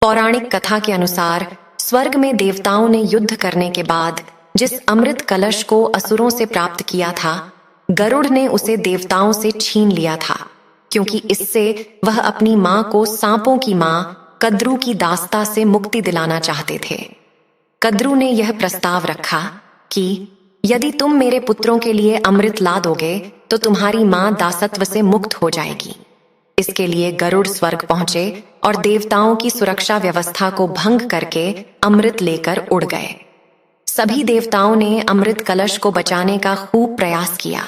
पौराणिक कथा के अनुसार स्वर्ग में देवताओं ने युद्ध करने के बाद जिस अमृत कलश को असुरों से प्राप्त किया था, गरुड़ ने उसे देवताओं से छीन लिया था, क्योंकि इससे वह अपनी मां को सांपों की मां कद्रू की दास्ता से मुक्ति दिलाना चाहते थे। कद्रू ने यह प्रस्ताव रखा कि यदि तुम मेरे पुत्रों के लिए अमृत ला दोगे तो तुम्हारी मां दासत्व से मुक्त हो जाएगी। इसके लिए गरुड़ स्वर्ग पहुंचे और देवताओं की सुरक्षा व्यवस्था को भंग करके अमृत लेकर उड़ गए। सभी देवताओं ने अमृत कलश को बचाने का खूब प्रयास किया,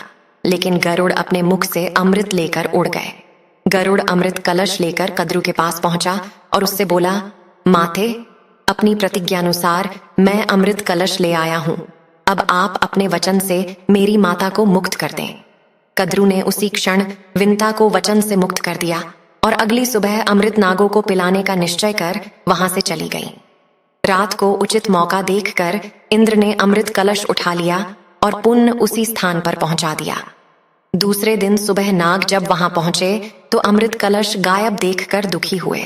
लेकिन गरुड़ अपने मुख से अमृत लेकर उड़ गए। गरुड़ अमृत कलश लेकर कद्रू के पास पहुंचा और उससे बोला, माते, अपनी प्रतिज्ञानुसार मैं अमृत कलश ले आया हूं। अब आप अपने वचन से मेरी माता को मुक्त कर दें। कद्रू ने उसी क्षण विंता को वचन से मुक्त कर दिया और अगली सुबह अमृत नागों को पिलाने का निश्चय कर वहां से चली गई। रात को उचित मौका देखकर इंद्र ने अमृत कलश उठा लिया और पुनः उसी स्थान पर पहुंचा दिया। दूसरे दिन सुबह नाग जब वहां पहुंचे तो अमृत कलश गायब देखकर दुखी हुए।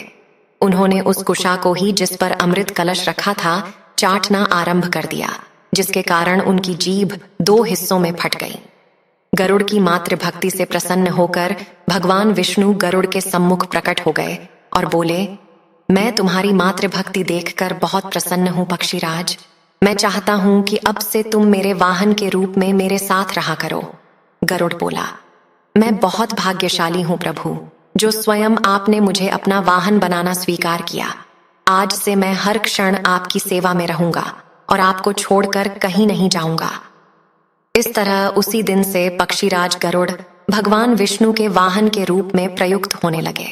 उन्होंने उस कुशा को ही जिस पर अमृत कलश रखा था चाटना आरंभ कर दिया, जिसके कारण उनकी जीभ 2 हिस्सों में फट गई। गरुड़ की मातृ भक्ति से प्रसन्न होकर भगवान विष्णु गरुड़ के सम्मुख प्रकट हो गए और बोले, मैं तुम्हारी मातृ भक्ति देखकर बहुत प्रसन्न हूं पक्षीराज। मैं चाहता हूं कि अब से तुम मेरे वाहन के रूप में मेरे साथ रहा करो। गरुड़ बोला, मैं बहुत भाग्यशाली हूं प्रभु, जो स्वयं आपने मुझे अपना वाहन बनाना स्वीकार किया। आज से मैं हर क्षण आपकी सेवा में रहूंगा और आपको छोड़कर कहीं नहीं जाऊंगा। इस तरह उसी दिन से पक्षीराज गरुड़ भगवान विष्णु के वाहन के रूप में प्रयुक्त होने लगे।